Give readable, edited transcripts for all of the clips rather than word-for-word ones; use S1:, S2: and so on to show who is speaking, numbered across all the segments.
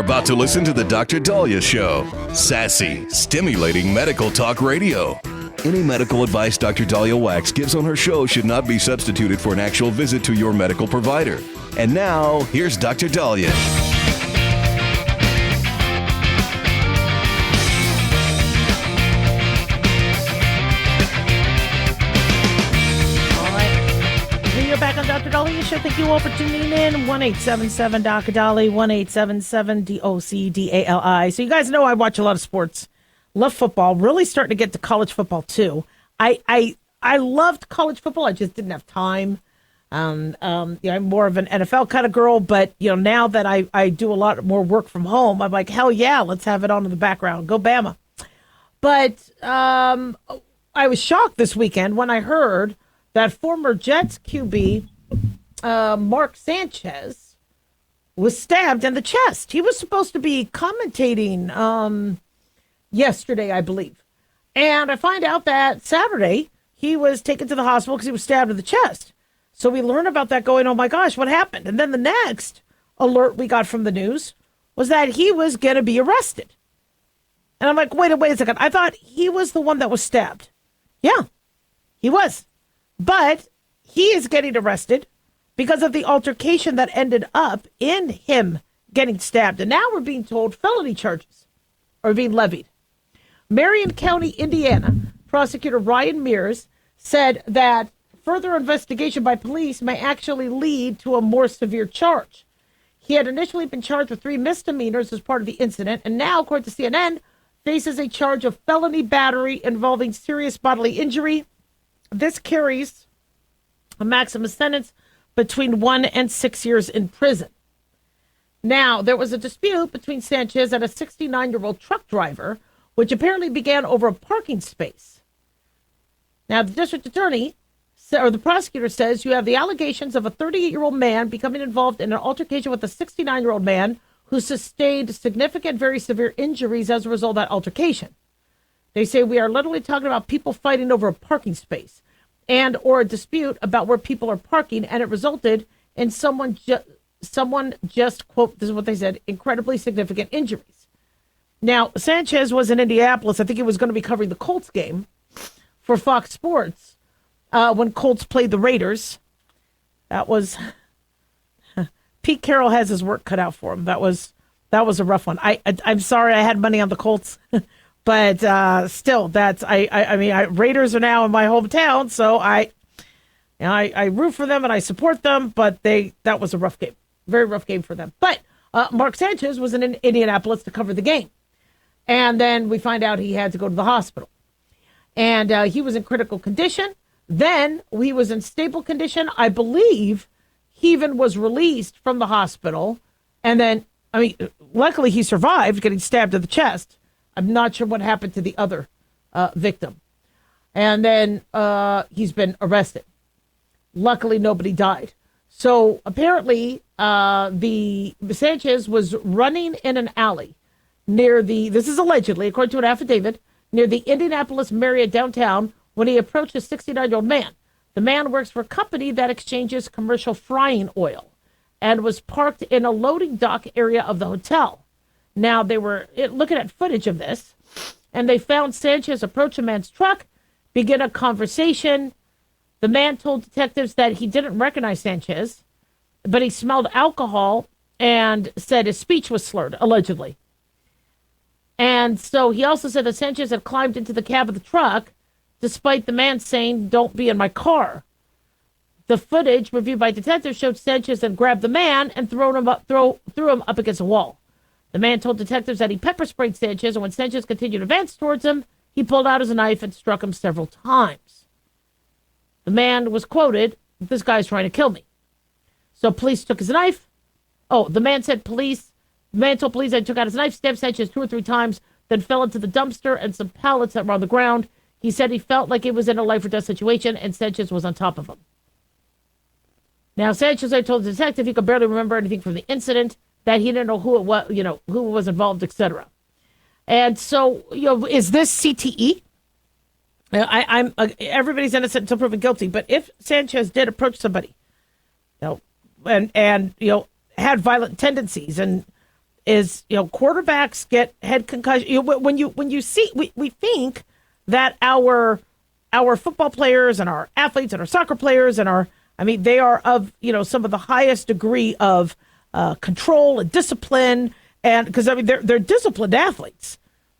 S1: about to listen to the Dr. Daliah Show. Sassy, stimulating medical talk radio. Any medical advice Dr. Daliah Wax gives on her show should not be substituted for an actual visit to your medical provider. And now, here's Dr. Daliah.
S2: Back on Dr. Daliah Show. Thank you all for tuning in. 1-877-Dr. 1-877-DOC-DALI. So you guys know I watch a lot of sports. Love football. Really starting to get to college football too. I loved college football. I just didn't have time. I'm more of an NFL kind of girl, but now that I do a lot more work from home, I'm like, hell yeah, let's have it on in the background. Go Bama. But I was shocked this weekend when I heard that former Jets QB, Mark Sanchez, was stabbed in the chest. He was supposed to be commentating yesterday, I believe. And I find out that Saturday he was taken to the hospital because he was stabbed in the chest. So we learn about that going, oh my gosh, what happened? And then the next alert we got from the news was that he was going to be arrested. And I'm like, wait a second. I thought he was the one that was stabbed. Yeah, he was. But he is getting arrested because of the altercation that ended up in him getting stabbed. And now we're being told felony charges are being levied. Marion County, Indiana, prosecutor Ryan Mears said that further investigation by police may actually lead to a more severe charge. He had initially been charged with 3 misdemeanors as part of the incident, and now, according to CNN, faces a charge of felony battery involving serious bodily injury. This carries a maximum sentence between 1 and 6 years in prison. Now, there was a dispute between Sanchez and a 69-year-old truck driver, which apparently began over a parking space. Now, the district attorney, or the prosecutor, says you have the allegations of a 38-year-old man becoming involved in an altercation with a 69-year-old man who sustained significant, very severe injuries as a result of that altercation. They say we are literally talking about people fighting over a parking space and or a dispute about where people are parking, and it resulted in someone just, quote, this is what they said, incredibly significant injuries. Now, Sanchez was in Indianapolis. I think he was going to be covering the Colts game for Fox Sports when Colts played the Raiders. That was, Pete Carroll has his work cut out for him. That was a rough one. I'm sorry I had money on the Colts. But still, that's I mean, Raiders are now in my hometown, so I root for them and I support them. But that was a rough game, very rough game for them. But Mark Sanchez was in Indianapolis to cover the game, and then we find out he had to go to the hospital, and he was in critical condition. Then he was in stable condition. I believe he even was released from the hospital, and then luckily he survived getting stabbed in the chest. I'm not sure what happened to the other victim. And then he's been arrested. Luckily, nobody died. So apparently, the Sanchez was running in an alley near this is allegedly, according to an affidavit, near the Indianapolis Marriott downtown when he approached a 69-year-old man. The man works for a company that exchanges commercial frying oil and was parked in a loading dock area of the hotel. Now, they were looking at footage of this, and they found Sanchez approach a man's truck, begin a conversation. The man told detectives that he didn't recognize Sanchez, but he smelled alcohol and said his speech was slurred, allegedly. And so he also said that Sanchez had climbed into the cab of the truck, despite the man saying, "Don't be in my car." The footage reviewed by detectives showed Sanchez had grabbed the man and threw him up against a wall. The man told detectives that he pepper sprayed Sanchez, and when Sanchez continued to advance towards him, he pulled out his knife and struck him several times. The man was quoted, "This guy's trying to kill me." So police took his knife. The man told police that he took out his knife, stabbed Sanchez 2 or 3 times, then fell into the dumpster and some pallets that were on the ground. He said he felt like he was in a life or death situation, and Sanchez was on top of him. Now, Sanchez, I told the detective he could barely remember anything from the incident, that he didn't know who it was, who was involved, etc. And so, is this CTE? I'm everybody's innocent until proven guilty. But if Sanchez did approach somebody, and had violent tendencies, and is, quarterbacks get head concussion. When you see, we think that our football players and our athletes and our soccer players they are of, some of the highest degree of control and discipline, and because they're disciplined athletes,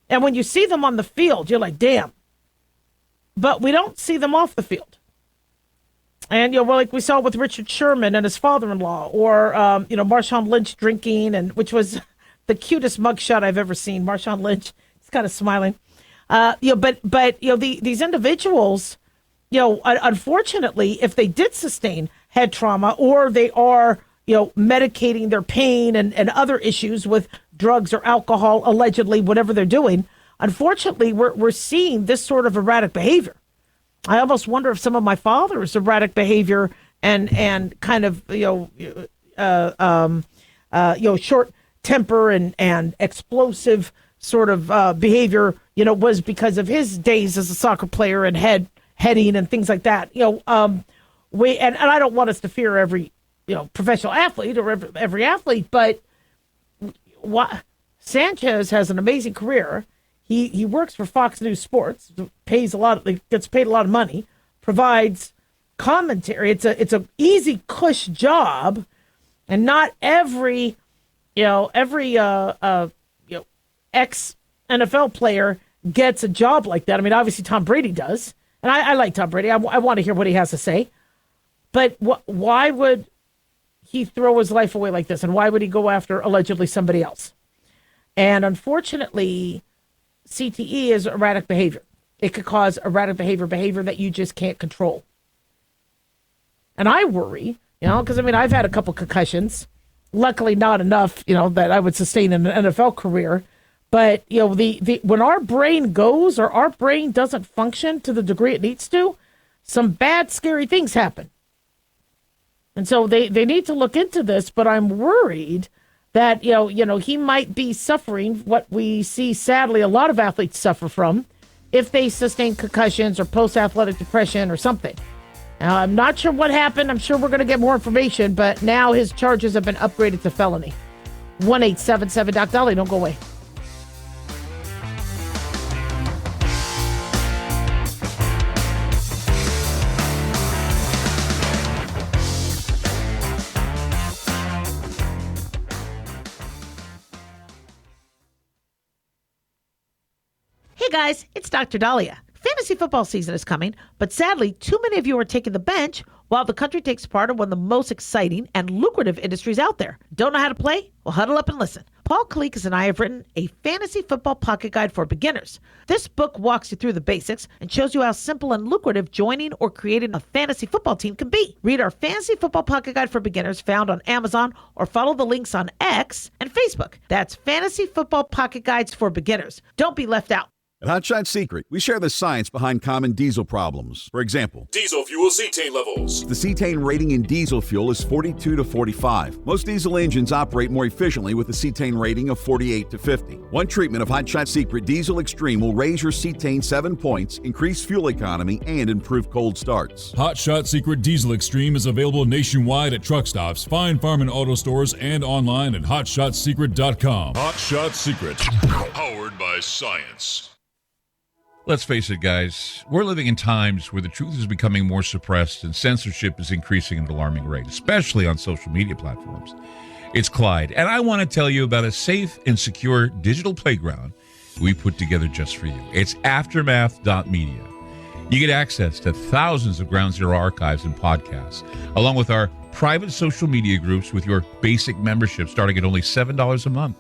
S2: and when you see them on the field, you're like, damn. But we don't see them off the field. And, like we saw with Richard Sherman and his father-in-law, or, Marshawn Lynch drinking, and which was the cutest mugshot I've ever seen. Marshawn Lynch, he's kind of smiling. These individuals, unfortunately, if they did sustain head trauma, or they are, medicating their pain and other issues with drugs or alcohol, allegedly, whatever they're doing, unfortunately, we're seeing this sort of erratic behavior. I almost wonder if some of my father's erratic behavior and kind of short temper and explosive sort of behavior was because of his days as a soccer player and heading and things like that. And I don't want us to fear every professional athlete or every athlete, but Sanchez has an amazing career. He works for Fox News Sports, gets paid a lot of money, provides commentary. It's a easy cush job, and not every ex NFL player gets a job like that. I mean, obviously Tom Brady does, and I like Tom Brady. I want to hear what he has to say, but why would he throw his life away like this, and why would he go after allegedly somebody else? And unfortunately, CTE is erratic behavior. It could cause erratic behavior that you just can't control. And I worry, because I've had a couple concussions. Luckily, not enough, that I would sustain an NFL career. But when our brain goes, or our brain doesn't function to the degree it needs to, some bad, scary things happen. And so they need to look into this. But I'm worried that, he might be suffering what we see, sadly, a lot of athletes suffer from if they sustain concussions or post-athletic depression or something. Now, I'm not sure what happened. I'm sure we're going to get more information, but now his charges have been upgraded to felony. 1-877-DOC-DALIAH. Don't go away. Hey guys, it's Dr. Daliah. Fantasy football season is coming, but sadly, too many of you are taking the bench while the country takes part in one of the most exciting and lucrative industries out there. Don't know how to play? Well, huddle up and listen. Paul Kalikas and I have written a fantasy football pocket guide for beginners. This book walks you through the basics and shows you how simple and lucrative joining or creating a fantasy football team can be. Read our fantasy football pocket guide for beginners found on Amazon, or follow the links on X and Facebook. That's Fantasy Football Pocket Guides for Beginners. Don't be left out.
S3: At Hotshot Secret, we share the science behind common diesel problems. For example,
S4: diesel fuel cetane levels.
S3: The cetane rating in diesel fuel is 42 to 45. Most diesel engines operate more efficiently with a cetane rating of 48 to 50. One treatment of Hotshot Secret Diesel Extreme will raise your cetane 7 points, increase fuel economy, and improve cold starts.
S4: Hotshot Secret Diesel Extreme is available nationwide at truck stops, fine farm and auto stores, and online at hotshotsecret.com. Hotshot Secret, powered by science.
S5: Let's face it, guys, we're living in times where the truth is becoming more suppressed and censorship is increasing at an alarming rate, especially on social media platforms. It's Clyde, and I want to tell you about a safe and secure digital playground we put together just for you. It's aftermath.media. You get access to thousands of Ground Zero archives and podcasts, along with our private social media groups with your basic membership starting at only $7 a month.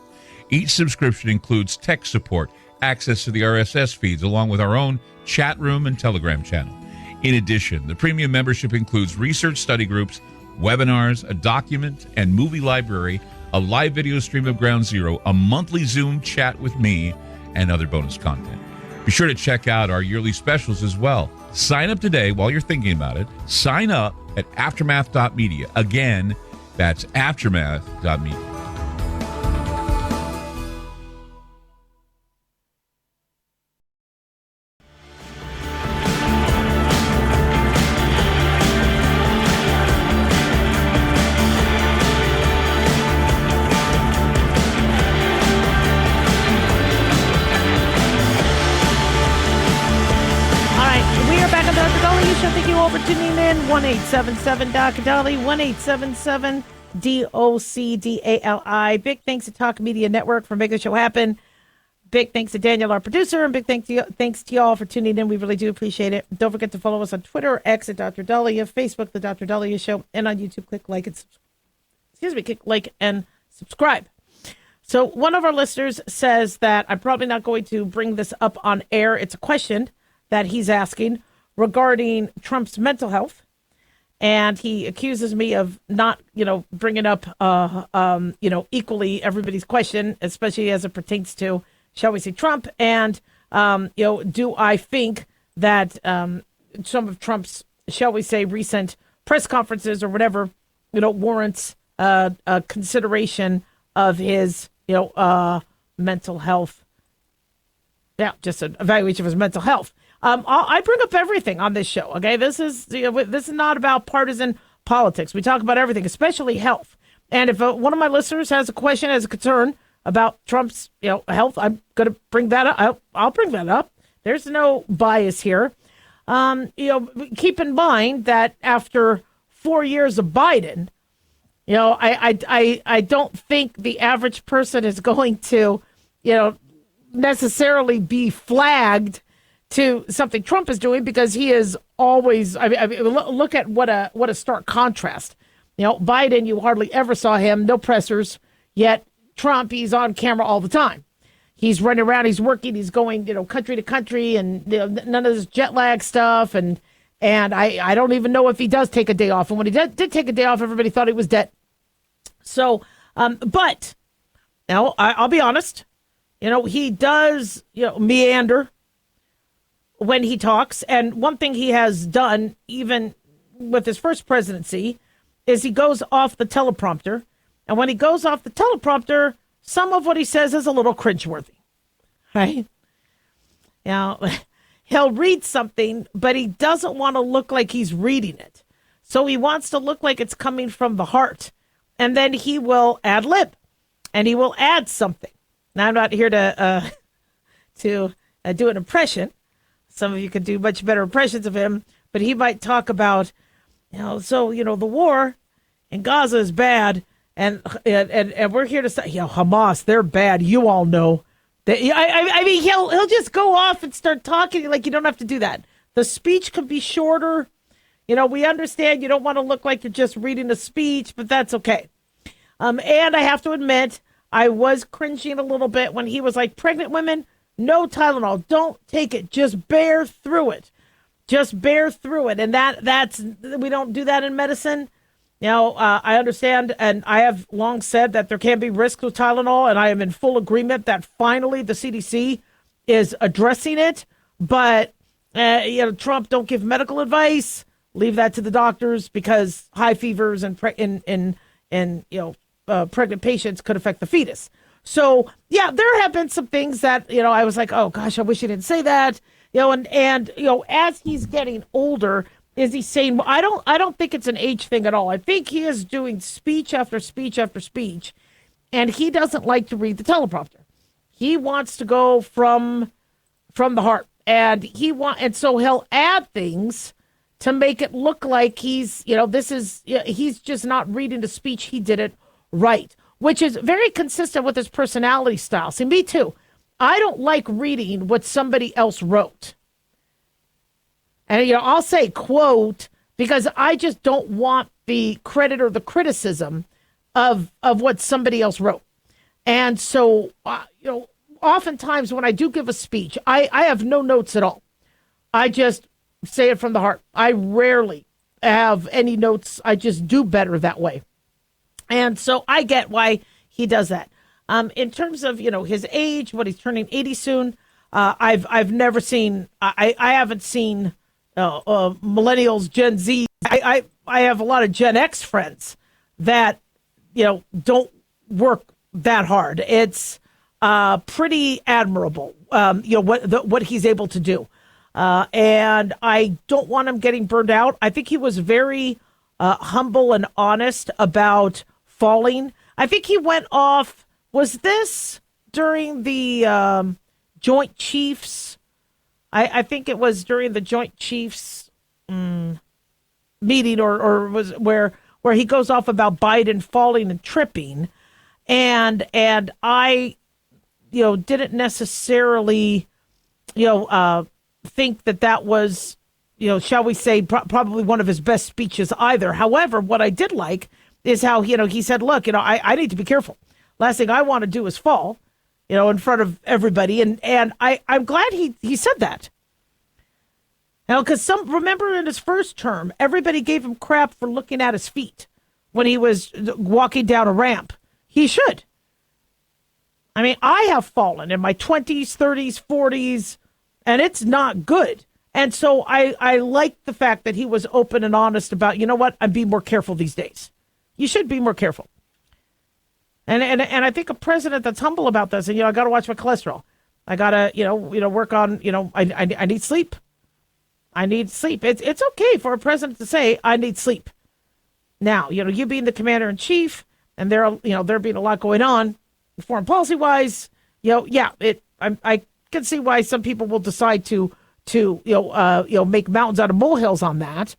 S5: Each subscription includes tech support, access to the RSS feeds, along with our own chat room and Telegram channel. In addition, the premium membership includes research study groups, webinars, a document and movie library, a live video stream of Ground Zero, a monthly Zoom chat with me, and other bonus content. Be sure to check out our yearly specials as well. Sign up today while you're thinking about it. Sign up at aftermath.media. Again, that's aftermath.media.
S2: all for tuning in. 1-877 Dali, 1-877 DOCDALI. Big thanks to Talk Media Network for making the show happen. Big thanks to Daniel, our producer, and big thanks to y'all for tuning in. We really do appreciate it. Don't forget to follow us on Twitter or X at Dr. Daliah, Facebook, The Dr. Daliah Show, and on YouTube, click like and subscribe. So one of our listeners says that I'm probably not going to bring this up on air. It's a question that he's asking regarding Trump's mental health. And he accuses me of not, bringing up, equally everybody's question, especially as it pertains to, shall we say, Trump. And, do I think that some of Trump's, shall we say, recent press conferences or whatever, warrants consideration of his, mental health. Yeah, just an evaluation of his mental health. I bring up everything on this show. Okay, this is not about partisan politics. We talk about everything, especially health. And if one of my listeners has a question, has a concern about Trump's health, I'm going to bring that up. I'll bring that up. There's no bias here. Keep in mind that after 4 years of Biden, I don't think the average person is going to, necessarily be flagged to something Trump is doing, because he is always. I mean, look at what a stark contrast. Biden, you hardly ever saw him, no pressers. Yet Trump, he's on camera all the time. He's running around, he's working, he's going, country to country, and none of this jet lag stuff. And I don't even know if he does take a day off. And when he did take a day off, everybody thought he was dead. So, but now I'll be honest. He does, meander when he talks. And one thing he has done, even with his first presidency, is he goes off the teleprompter. And when he goes off the teleprompter, some of what he says is a little cringeworthy, right? He'll read something, but he doesn't want to look like he's reading it. So he wants to look like it's coming from the heart. And then he will ad lib, and he will add something. Now, I'm not here to do an impression. Some of you could do much better impressions of him, but he might talk about, the war in Gaza is bad, and we're here to say, Hamas, they're bad. You all know that. I mean, he'll just go off and start talking like you don't have to do that. The speech could be shorter. We understand you don't want to look like you're just reading a speech, but that's okay. And I have to admit, I was cringing a little bit when he was like, pregnant women, no Tylenol, don't take it. Just bear through it. Just bear through it. And we don't do that in medicine. I understand, and I have long said that there can be risks with Tylenol, and I am in full agreement that finally the CDC is addressing it. But, Trump, don't give medical advice. Leave that to the doctors, because high fevers and pregnant patients could affect the fetus. So, yeah, there have been some things that, I was like, oh, gosh, I wish he didn't say that. And as he's getting older, is he saying, well, I don't think it's an age thing at all. I think he is doing speech after speech after speech, and he doesn't like to read the teleprompter. He wants to go from the heart, and so he'll add things to make it look like he's just not reading the speech. He did it right, which is very consistent with his personality style. See, me too. I don't like reading what somebody else wrote. And, I'll say quote, because I just don't want the credit or the criticism of what somebody else wrote. And so, oftentimes when I do give a speech, I have no notes at all. I just say it from the heart. I rarely have any notes. I just do better that way. And so I get why he does that. In terms of, his age, what he's turning 80 soon, I've never seen, I haven't seen millennials, Gen Z. I have a lot of Gen X friends that, don't work that hard. It's pretty admirable, what he's able to do. And I don't want him getting burned out. I think he was very humble and honest about falling. I think he went off. Was this during the Joint Chiefs? I think it was during the Joint Chiefs meeting or was where he goes off about Biden falling and tripping, and I, didn't necessarily, think that was, shall we say, probably one of his best speeches either. However, what I did like is how, he said, look, I need to be careful. Last thing I want to do is fall, in front of everybody. And I'm glad he said that. Because remember in his first term, everybody gave him crap for looking at his feet when he was walking down a ramp. He should. I mean, I have fallen in my 20s, 30s, 40s, and it's not good. And so I like the fact that he was open and honest about, you know what, I'm being more careful these days. You should be more careful. And I think a president that's humble about this, and, I got to watch my cholesterol. I got to, work on, I need sleep. I need sleep. It's okay for a president to say, I need sleep. Now, you being the commander in chief, and there being a lot going on, foreign policy wise, I can see why some people will decide to make mountains out of molehills on that.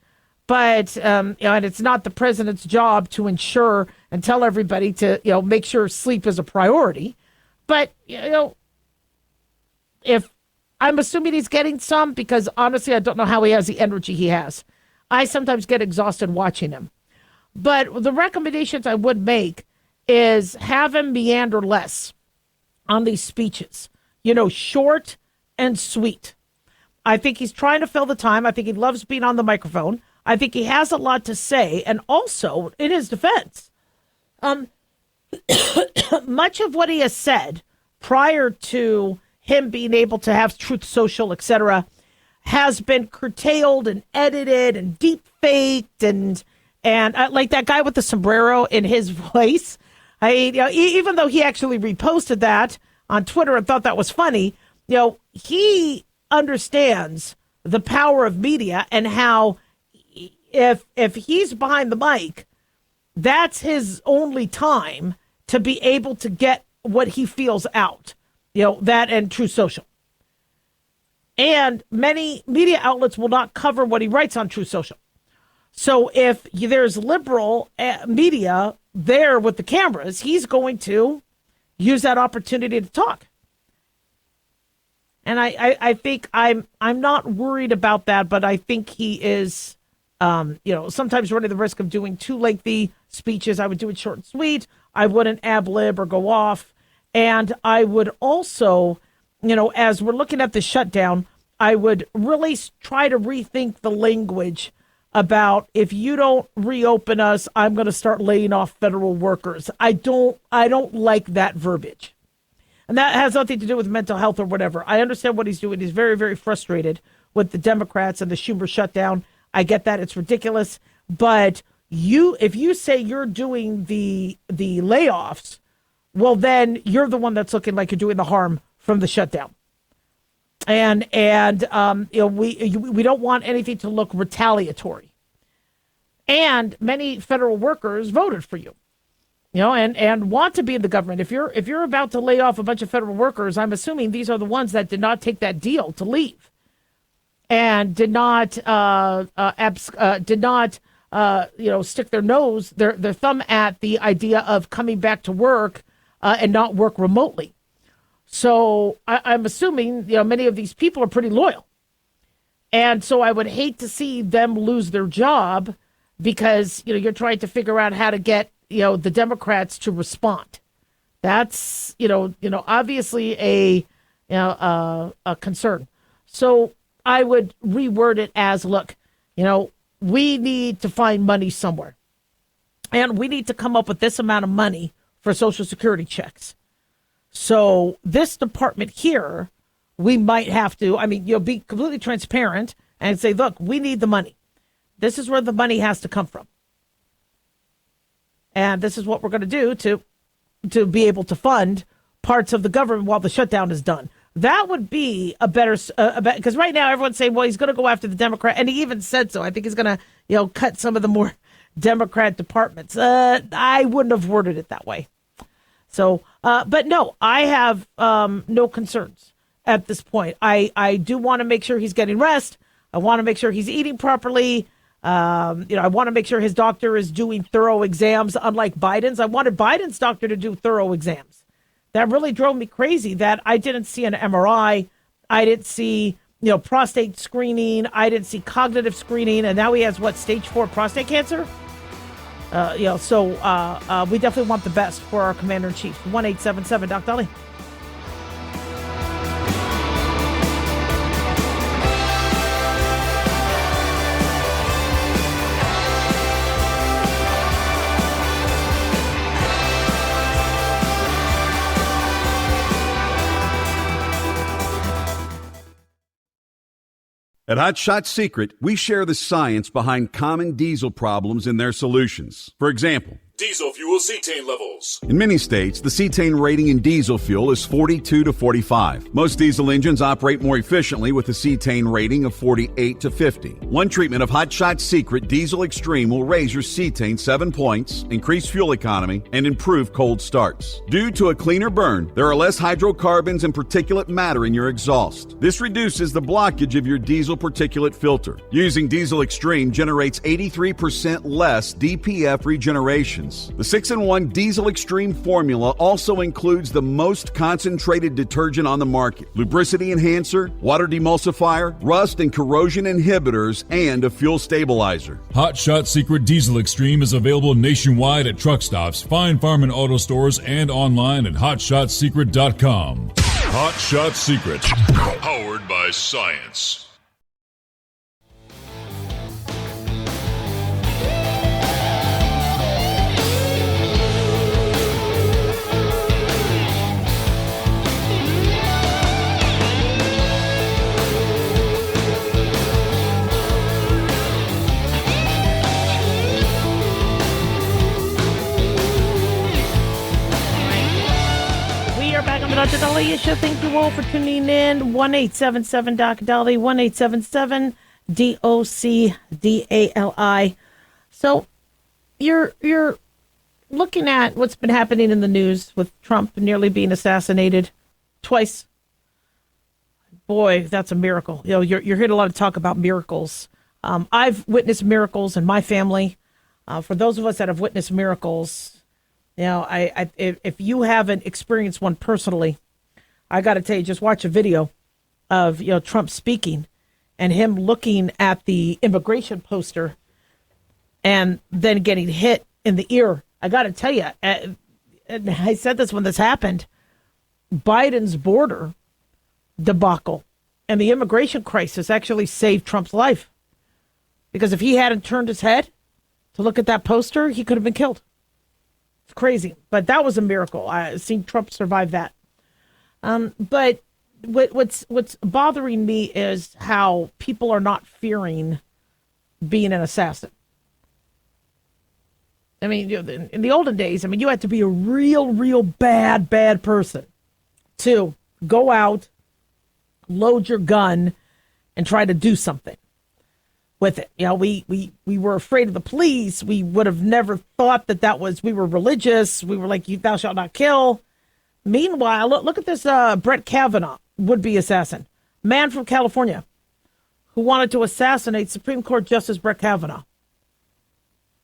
S2: But, and it's not the president's job to ensure and tell everybody to, make sure sleep is a priority. But, if I'm assuming he's getting some, because honestly, I don't know how he has the energy he has. I sometimes get exhausted watching him. But the recommendations I would make is have him meander less on these speeches. Short and sweet. I think he's trying to fill the time. I think he loves being on the microphone. I think he has a lot to say. And also, in his defense, much of what he has said prior to him being able to have Truth Social, etc., has been curtailed and edited and deep faked and like that guy with the sombrero in his voice. Even though he actually reposted that on Twitter and thought that was funny, he understands the power of media and how if he's behind the mic, that's his only time to be able to get what he feels out. That and True Social. And many media outlets will not cover what he writes on True Social. So if there's liberal media there with the cameras, he's going to use that opportunity to talk. And I think I'm not worried about that, but I think he is, sometimes running the risk of doing too lengthy speeches. I would do it short and sweet. I wouldn't ad-lib or go off. And I would also, as we're looking at the shutdown, I would really try to rethink the language about if you don't reopen us, I'm going to start laying off federal workers. I don't like that verbiage. And that has nothing to do with mental health or whatever. I understand what he's doing. He's very, very frustrated with the Democrats and the Schumer shutdown. I get that. It's ridiculous. But if you say you're doing the layoffs, well, then you're the one that's looking like you're doing the harm from the shutdown. And we don't want anything to look retaliatory. And many federal workers voted for you, and want to be in the government. If you're about to lay off a bunch of federal workers, I'm assuming these are the ones that did not take that deal to leave, and did not stick their thumb at the idea of coming back to work and not work remotely. So I'm assuming, many of these people are pretty loyal. And so I would hate to see them lose their job because, you're trying to figure out how to get, the Democrats to respond. That's, obviously a concern. So I would reword it as, look, we need to find money somewhere. And we need to come up with this amount of money for Social Security checks. So this department here, we might have to, be completely transparent and say, look, we need the money. This is where the money has to come from. And this is what we're going to do to be able to fund parts of the government while the shutdown is done. That would be a better, because right now everyone's saying, well, he's going to go after the Democrat. And he even said so. I think he's going to, cut some of the more Democrat departments. I wouldn't have worded it that way. So, but no, I have no concerns at this point. I do want to make sure he's getting rest. I want to make sure he's eating properly. I want to make sure his doctor is doing thorough exams, unlike Biden's. I wanted Biden's doctor to do thorough exams. That really drove me crazy that I didn't see an MRI. I didn't see, prostate screening. I didn't see cognitive screening. And now he has, stage 4 prostate cancer? So we definitely want the best for our commander-in-chief. 1-877 Doc Daliah.
S3: At Hot Shot Secret, we share the science behind common diesel problems and their solutions. For example,
S4: Diesel fuel cetane levels.
S3: in many states, the cetane rating in diesel fuel is 42 to 45. Most diesel engines operate more efficiently with a cetane rating of 48 to 50. One treatment of Hot Shot Secret Diesel Extreme will raise your cetane 7 points, increase fuel economy, and improve cold starts. Due to a cleaner burn, there are less hydrocarbons and particulate matter in your exhaust. This reduces the blockage of your diesel particulate filter. Using Diesel Extreme generates 83% less DPF regenerations. The 6-in-1 Diesel Extreme formula also includes the most concentrated detergent on the market, lubricity enhancer, water demulsifier, rust and corrosion inhibitors, and a fuel stabilizer.
S4: Hot Shot Secret Diesel Extreme is available nationwide at truck stops, fine farm and auto stores, and online at hotshotsecret.com. Hot Shot Secret, powered by science.
S2: Back on the Dr. Daliah Show. Thank you all for tuning in. 1-877 Doc Daliah, 1-877-DOC-DALI. So you're looking at what's been happening in the news with Trump nearly being assassinated twice. Boy, that's a miracle. You're hearing a lot of talk about miracles. I've witnessed miracles in my family. For those of us that have witnessed miracles, if you haven't experienced one personally, I got to tell you, just watch a video of, Trump speaking and him looking at the immigration poster and then getting hit in the ear. I got to tell you, and I said this when this happened, Biden's border debacle and the immigration crisis actually saved Trump's life. Because if he hadn't turned his head to look at that poster, he could have been killed. It's crazy, but that was a miracle. I've seen Trump survive that. But what's bothering me is how people are not fearing being an assassin. I mean, in the olden days, you had to be a real bad person to go out, load your gun, and try to do something with it. We were afraid of the police. We would have never thought we were religious. We were like, thou shalt not kill. Meanwhile, look at this Brett Kavanaugh, would-be assassin, man from California, who wanted to assassinate Supreme Court Justice Brett Kavanaugh.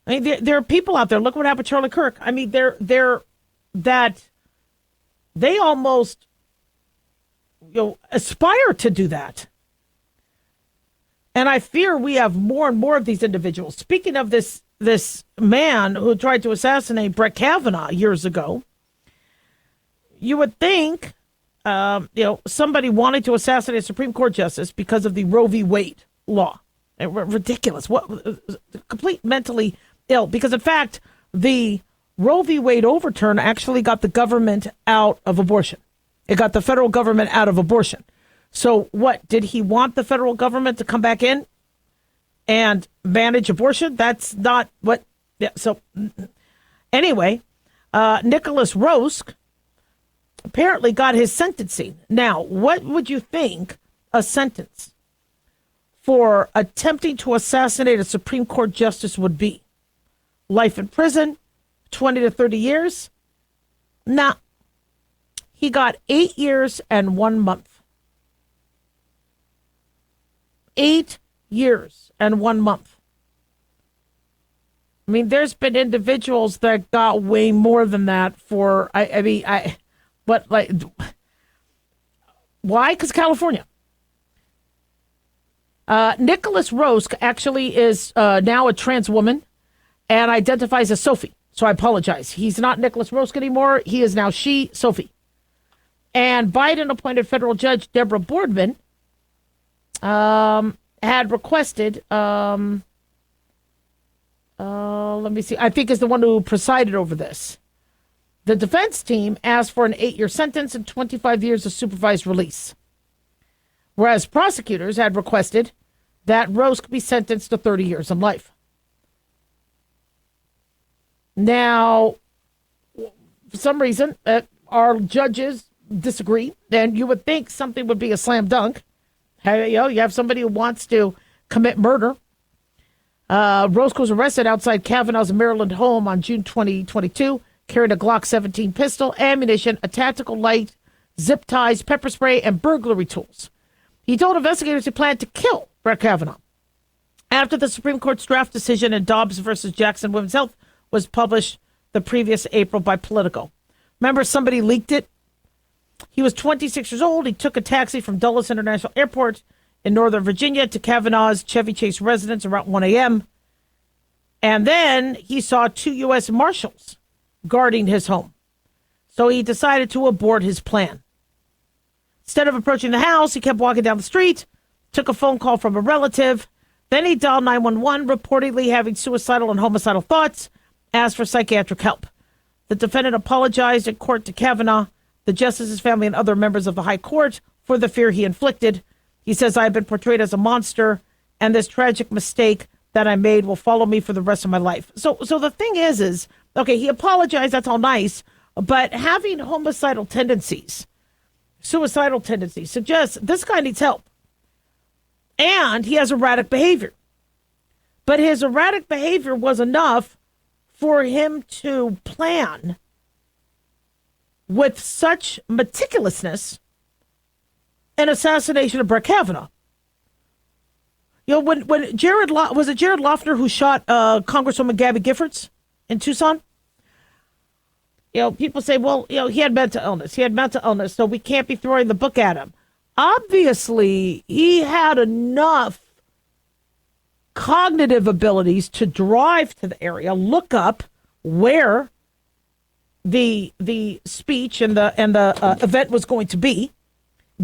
S2: I mean, there are people out there. Look what happened to Charlie Kirk. I mean, they almost aspire to do that. And I fear we have more and more of these individuals. Speaking of this man who tried to assassinate Brett Kavanaugh years ago, you would think, somebody wanted to assassinate a Supreme Court justice because of the Roe v. Wade law. Ridiculous. What? Complete mentally ill. Because, in fact, the Roe v. Wade overturn actually got the government out of abortion. It got the federal government out of abortion. So what, did he want the federal government to come back in and manage abortion? That's not what. Yeah. So anyway, Nicholas Rosk apparently got his sentencing. Now, what would you think a sentence for attempting to assassinate a Supreme Court justice would be? Life in prison, 20 to 30 years? Nah. He got 8 years and 1 month. 8 years and 1 month. I mean, there's been individuals that got way more than that for, why? Because California. Nicholas Rosk actually is now a trans woman and identifies as Sophie. So I apologize. He's not Nicholas Rosk anymore. He is now Sophie. And Biden-appointed federal judge Deborah Boardman had requested, let me see, I think is the one who presided over this. The defense team asked for an 8-year sentence and 25 years of supervised release, whereas prosecutors had requested that Rose be sentenced to 30 years in life. Now, for some reason, our judges disagree, and you would think something would be a slam dunk. You have somebody who wants to commit murder. Roscoe was arrested outside Kavanaugh's Maryland home on June 2022, carried a Glock 17 pistol, ammunition, a tactical light, zip ties, pepper spray, and burglary tools. He told investigators he planned to kill Brett Kavanaugh. After the Supreme Court's draft decision in Dobbs versus Jackson Women's Health was published the previous April by Politico. Remember, somebody leaked it? He was 26 years old. He took a taxi from Dulles International Airport in Northern Virginia to Kavanaugh's Chevy Chase residence around 1 a.m. And then he saw 2 U.S. Marshals guarding his home. So he decided to abort his plan. Instead of approaching the house, he kept walking down the street, took a phone call from a relative. Then he dialed 911, reportedly having suicidal and homicidal thoughts, asked for psychiatric help. The defendant apologized in court to Kavanaugh, the justice's family, and other members of the high court for the fear he inflicted. He says, "I have been portrayed as a monster, and this tragic mistake that I made will follow me for the rest of my life." So the thing is, okay, he apologized, that's all nice, but having homicidal tendencies, suicidal tendencies, suggests this guy needs help. And he has erratic behavior. But his erratic behavior was enough for him to plan with such meticulousness an assassination of Brett Kavanaugh. You know, when was it Jared Loughner who shot Congresswoman Gabby Giffords in Tucson? You know, people say, well, you know, he had mental illness, so we can't be throwing the book at him. Obviously, he had enough cognitive abilities to drive to the area, look up where the speech and the event was going to be,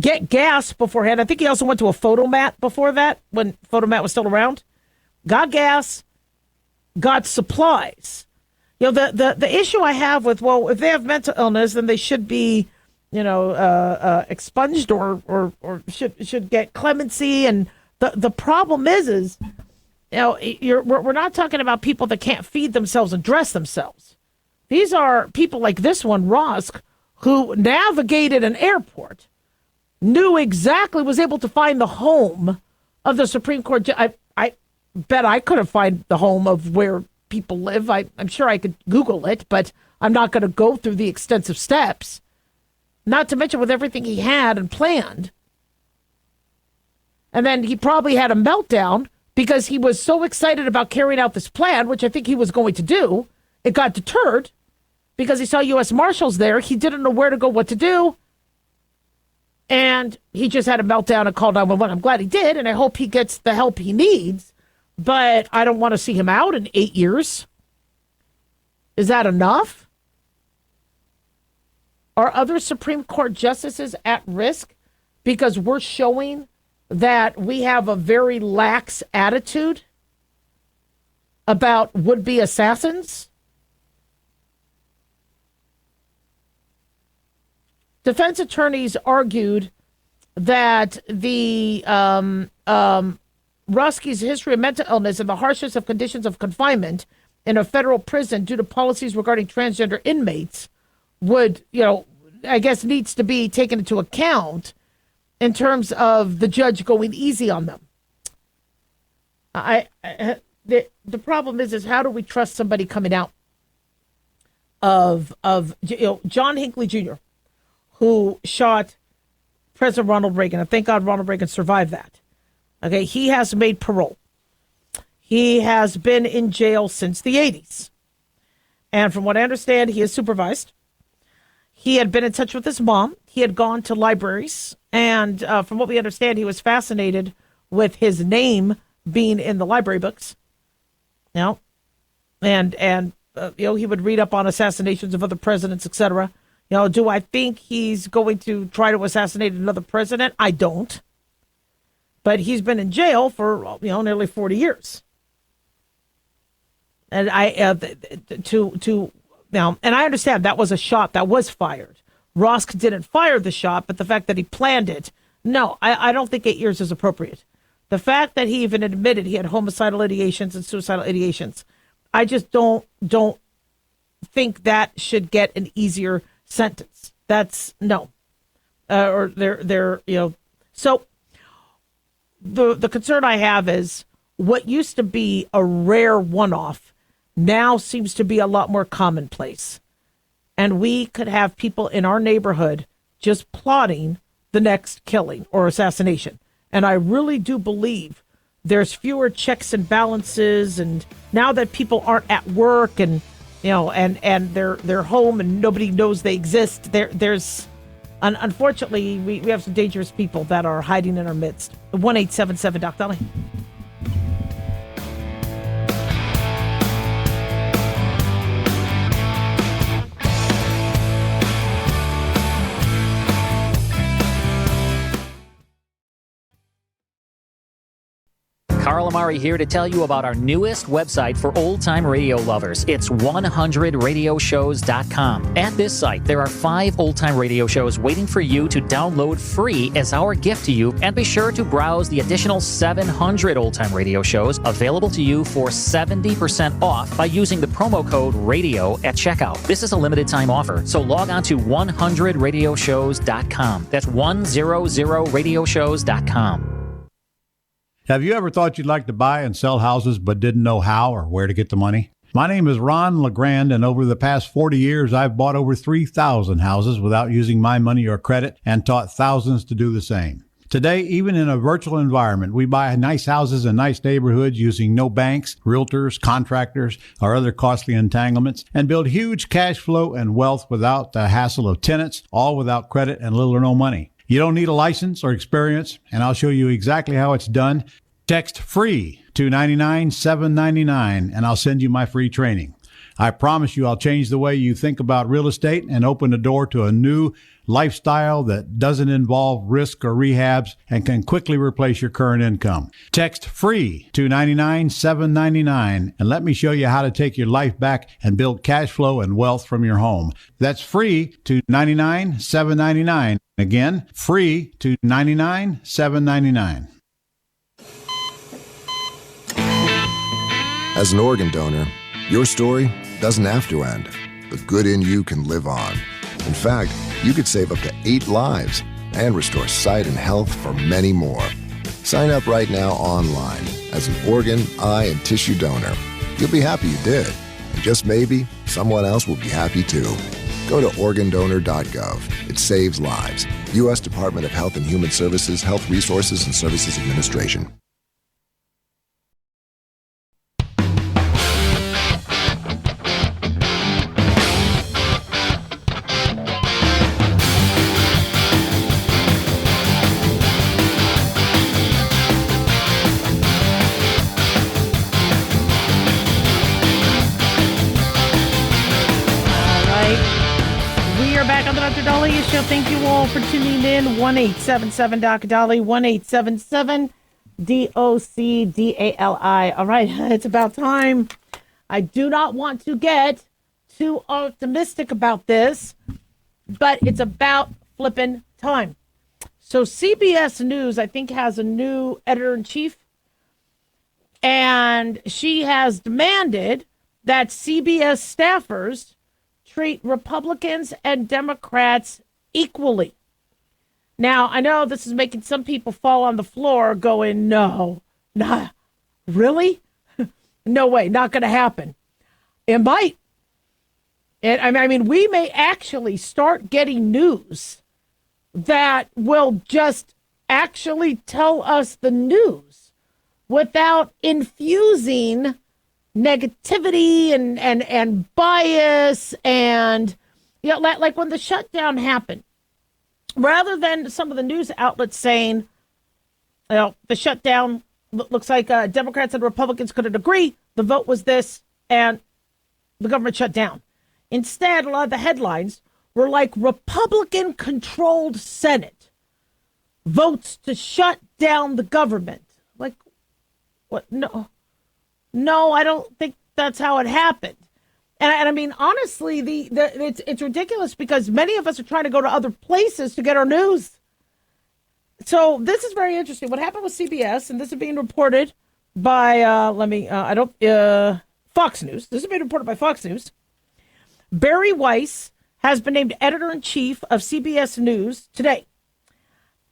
S2: get gas beforehand. I think he also went to a photomat before that, when photomat was still around. Got gas, got supplies. You know, the issue I have with, well, if they have mental illness, then they should be, you know, expunged or should get clemency. And the problem is, you know, we're not talking about people that can't feed themselves and dress themselves. These are people like this one, Rosk, who navigated an airport, knew exactly, was able to find the home of the Supreme Court. I bet I could have found the home of where people live. I'm sure I could Google it, but I'm not going to go through the extensive steps. Not to mention with everything he had and planned. And then he probably had a meltdown because he was so excited about carrying out this plan, which I think he was going to do. It got deterred because he saw U.S. Marshals there. He didn't know where to go, what to do. And he just had a meltdown and called 911. I'm glad he did, and I hope he gets the help he needs. But I don't want to see him out in 8 years. Is that enough? Are other Supreme Court justices at risk because we're showing that we have a very lax attitude about would-be assassins? Defense attorneys argued that the Roski's history of mental illness and the harshness of conditions of confinement in a federal prison due to policies regarding transgender inmates would, you know, I guess needs to be taken into account in terms of the judge going easy on them. The problem is how do we trust somebody coming out of you know, John Hinckley Jr., who shot President Ronald Reagan, and thank God Ronald Reagan survived that. Okay, he has made parole. He has been in jail since the 80s. And from what I understand, he is supervised. He had been in touch with his mom. He had gone to libraries. And from what we understand, he was fascinated with his name being in the library books. And he would read up on assassinations of other presidents, etc. Do I think he's going to try to assassinate another president? I don't. But he's been in jail for, nearly 40 years. And and I understand that was a shot that was fired. Rosk didn't fire the shot, but the fact that he planned it, no, I don't think 8 years is appropriate. The fact that he even admitted he had homicidal ideations and suicidal ideations, I just don't think that should get an easier sentence. That's no. So the concern I have is what used to be a rare one-off now seems to be a lot more commonplace. And we could have people in our neighborhood just plotting the next killing or assassination. And I really do believe there's fewer checks and balances. And now that people aren't at work and, and they're home and nobody knows they exist, there's unfortunately, we have some dangerous people that are hiding in our midst. 1-877 Doc Daliah.
S6: Carl Amari here to tell you about our newest website for old-time radio lovers. It's 100radioshows.com. At this site, there are 5 old-time radio shows waiting for you to download free as our gift to you, and be sure to browse the additional 700 old-time radio shows available to you for 70% off by using the promo code RADIO at checkout. This is a limited-time offer, so log on to 100radioshows.com. That's 100radioshows.com.
S7: Have you ever thought you'd like to buy and sell houses but didn't know how or where to get the money? My name is Ron LeGrand, and over the past 40 years, I've bought over 3,000 houses without using my money or credit and taught thousands to do the same. Today, even in a virtual environment, we buy nice houses in nice neighborhoods using no banks, realtors, contractors, or other costly entanglements, and build huge cash flow and wealth without the hassle of tenants, all without credit and little or no money. You don't need a license or experience, and I'll show you exactly how it's done. Text FREE to 99799, and I'll send you my free training. I promise you I'll change the way you think about real estate and open the door to a new lifestyle that doesn't involve risk or rehabs and can quickly replace your current income. Text FREE to 99799, and let me show you how to take your life back and build cash flow and wealth from your home. That's FREE to 99799. Again, FREE to 99799.
S8: As an organ donor, your story doesn't have to end. The good in you can live on. In fact, you could save up to 8 lives and restore sight and health for many more. Sign up right now online as an organ, eye, and tissue donor. You'll be happy you did. And just maybe, someone else will be happy too. Go to organdonor.gov. It saves lives. U.S. Department of Health and Human Services, Health Resources and Services Administration.
S2: Daliah Show. Thank you all for tuning in. 1-877 Doc Dali, 1-877 DOCDALI. All right, it's about time. I do not want to get too optimistic about this, but it's about flipping time. So CBS News, I think, has a new editor-in-chief, and she has demanded that CBS staffers treat Republicans and Democrats equally. Now, I know this is making some people fall on the floor going, no, nah, really? No way, not going to happen. It might. I mean, we may actually start getting news that will just actually tell us the news without infusing negativity and bias and, like when the shutdown happened, rather than some of the news outlets saying, the shutdown looks like Democrats and Republicans couldn't agree, the vote was this, and the government shut down. Instead, a lot of the headlines were like Republican-controlled Senate votes to shut down the government. Like, what? No, I don't think that's how it happened. And I mean, honestly, it's ridiculous because many of us are trying to go to other places to get our news. So this is very interesting. What happened with CBS, and this is being reported by Fox News. This is being reported by Fox News. Barry Weiss has been named editor-in-chief of CBS News today.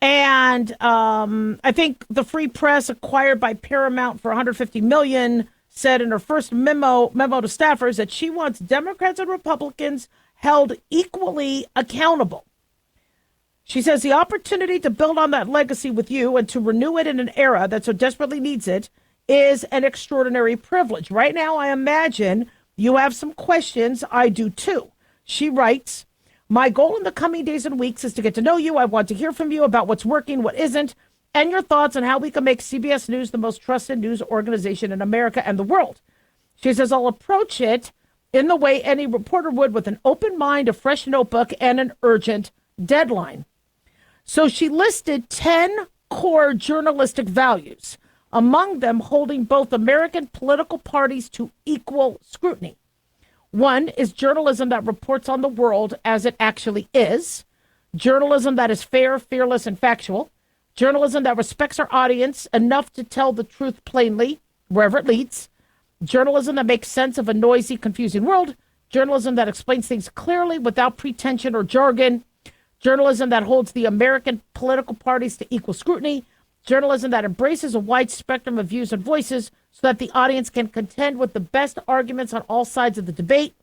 S2: And I think the Free Press, acquired by Paramount for $150 million, said in her first memo to staffers that she wants Democrats and Republicans held equally accountable. She says the opportunity to build on that legacy with you and to renew it in an era that so desperately needs it is an extraordinary privilege. Right now, I imagine you have some questions. I do too. She writes, my goal in the coming days and weeks is to get to know you. I want to hear from you about what's working, what isn't, and your thoughts on how we can make CBS News the most trusted news organization in America and the world. She says, I'll approach it in the way any reporter would, with an open mind, a fresh notebook, and an urgent deadline. So she listed 10 core journalistic values, among them holding both American political parties to equal scrutiny. One is journalism that reports on the world as it actually is, journalism that is fair, fearless, and factual, journalism that respects our audience enough to tell the truth plainly, wherever it leads, journalism that makes sense of a noisy, confusing world, journalism that explains things clearly without pretension or jargon, journalism that holds the American political parties to equal scrutiny, journalism that embraces a wide spectrum of views and voices so that the audience can contend with the best arguments on all sides of the debate,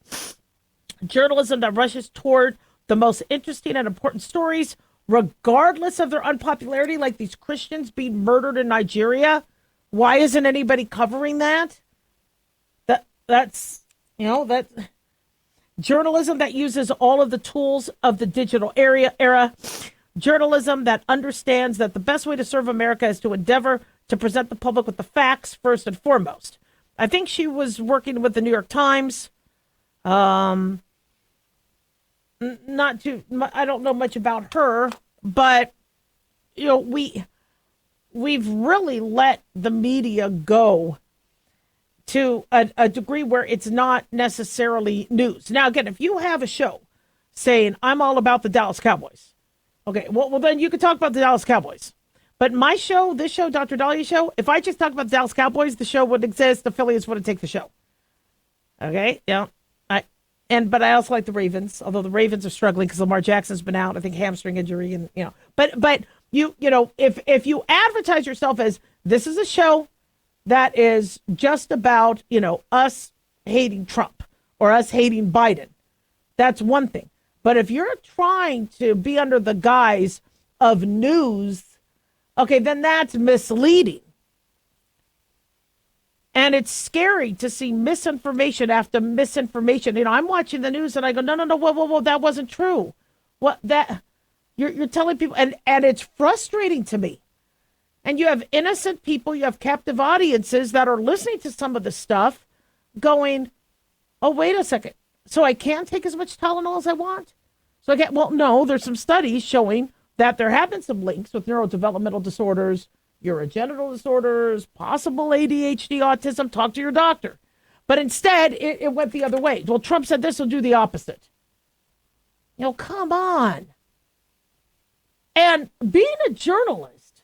S2: journalism that rushes toward the most interesting and important stories, regardless of their unpopularity, like these Christians being murdered in Nigeria. Why isn't anybody covering that? That's journalism that uses all of the tools of the digital era, journalism that understands that the best way to serve America is to endeavor to present the public with the facts first and foremost. I think she was working with the New York Times. I don't know much about her, but we've really let the media go to a degree where it's not necessarily news. Now, again, if you have a show saying, I'm all about the Dallas Cowboys, okay, well then you can talk about the Dallas Cowboys. But my show, this show, Dr. Daliah show, if I just talk about the Dallas Cowboys, the show wouldn't exist. The affiliates wouldn't take the show. Okay, yeah. But I also like the Ravens, although the Ravens are struggling because Lamar Jackson's been out, I think hamstring injury, and But if you advertise yourself as this is a show that is just about us hating Trump or us hating Biden, that's one thing. But if you're trying to be under the guise of news, okay, then that's misleading. And it's scary to see misinformation after misinformation. I'm watching the news and I go, no, whoa, that wasn't true. You're telling people, and it's frustrating to me. And you have innocent people, you have captive audiences that are listening to some of the stuff going, oh, wait a second. So I can't take as much Tylenol as I want? So no, there's some studies showing that there have been some links with neurodevelopmental disorders, urogenital disorders, possible ADHD, autism. Talk to your doctor. But instead, it went the other way. Well, Trump said this will do the opposite. Come on. And being a journalist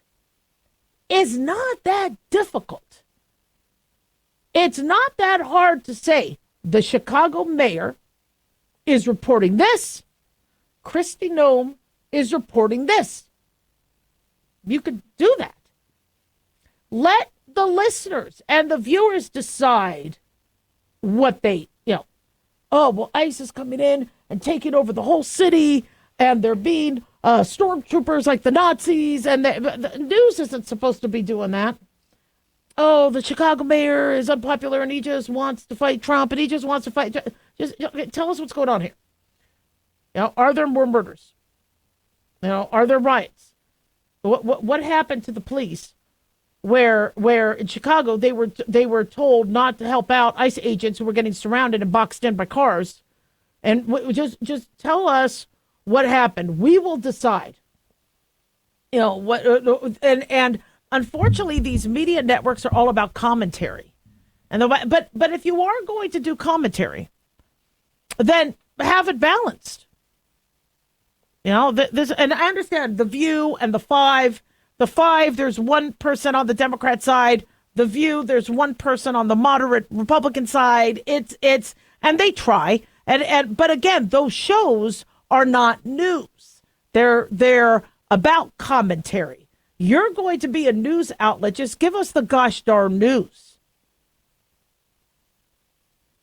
S2: is not that difficult. It's not that hard to say the Chicago mayor is reporting this. Kristi Noem is reporting this. You could do that. Let the listeners and the viewers decide what they, ICE is coming in and taking over the whole city, and they're being stormtroopers like the Nazis, and the news isn't supposed to be doing that. oh, the Chicago mayor is unpopular and he just wants to fight Trump and he just wants to fight. Just tell us what's going on here. Are there more murders? Are there riots? What happened to the police where in Chicago they were told not to help out ICE agents who were getting surrounded and boxed in by cars? And just tell us what happened. We will decide. And unfortunately, these media networks are all about commentary. But if you are going to do commentary, then have it balanced. And I understand The View and the Five. The Five, there's one person on the Democrat side. The View, there's one person on the moderate Republican side. And they try. But again, those shows are not news. They're about commentary. You're going to be a news outlet. Just give us the gosh darn news.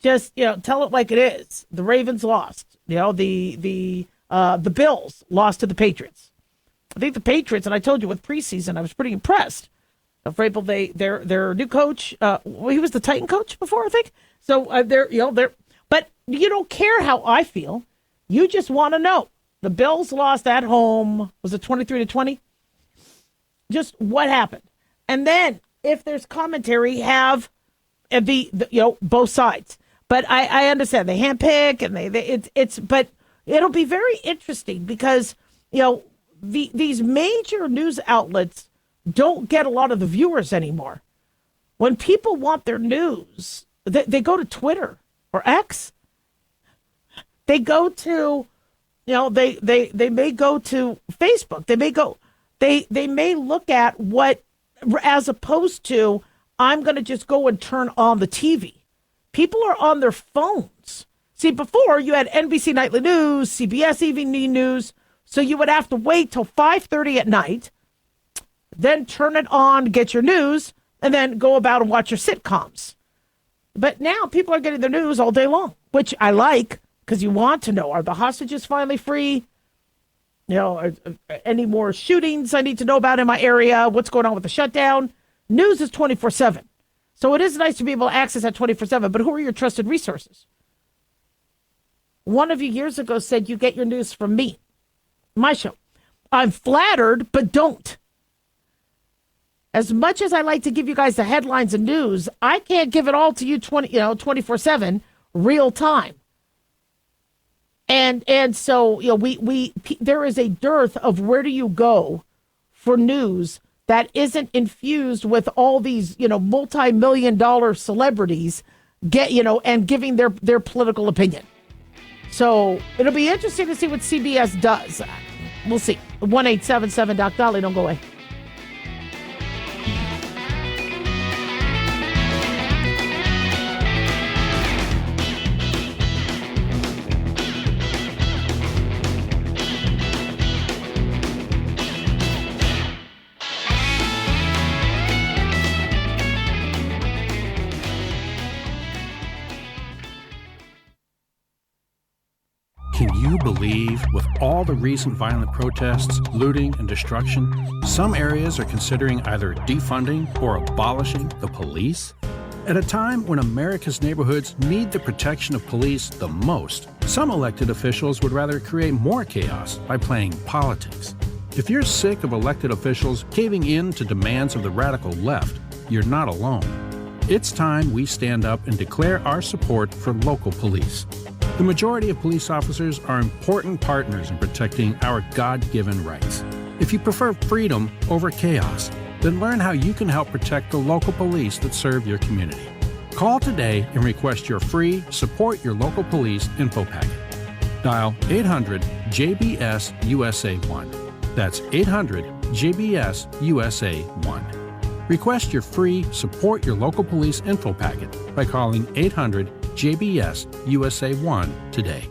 S2: Just, tell it like it is. The Ravens lost. The Bills lost to the Patriots. I think the Patriots, and I told you with preseason, I was pretty impressed. Vrabel, their new coach, he was the Titan coach before, I think. So but you don't care how I feel. You just want to know. The Bills lost at home. Was it 23-20? Just what happened. And then if there's commentary, have both sides. But I understand they handpick and but it'll be very interesting because, these major news outlets don't get a lot of the viewers anymore. When people want their news, they go to Twitter or X. They go to, they may go to Facebook. They may look at what, as opposed to, I'm going to just go and turn on the TV. People are on their phones. See, before you had NBC Nightly News, CBS Evening News, so you would have to wait till 5:30 at night, then turn it on, get your news, and then go about and watch your sitcoms. But now people are getting their news all day long, which I like because you want to know, are the hostages finally free? Are any more shootings I need to know about in my area? What's going on with the shutdown? News is 24/7. So it is nice to be able to access that 24/7, but who are your trusted resources? One of you years ago said you get your news from me, my show. I'm flattered, but don't. As much as I like to give you guys the headlines and news, I can't give it all to you 24/7, real time. And so there is a dearth of where do you go for news that isn't infused with all these multi-million-dollar celebrities and giving their political opinion. So it'll be interesting to see what CBS does. We'll see. 1-877 Doc Daliah. Don't go away.
S9: Can you believe, with all the recent violent protests, looting, and destruction, some areas are considering either defunding or abolishing the police? At a time when America's neighborhoods need the protection of police the most, some elected officials would rather create more chaos by playing politics. If you're sick of elected officials caving in to demands of the radical left, you're not alone. It's time we stand up and declare our support for local police. The majority of police officers are important partners in protecting our God-given rights. If you prefer freedom over chaos, then learn how you can help protect the local police that serve your community. Call today and request your free Support Your Local Police info packet. Dial 800-JBS-USA-1. That's 800-JBS-USA-1. Request your free Support Your Local Police info packet by calling 800-JBS-USA-1 today.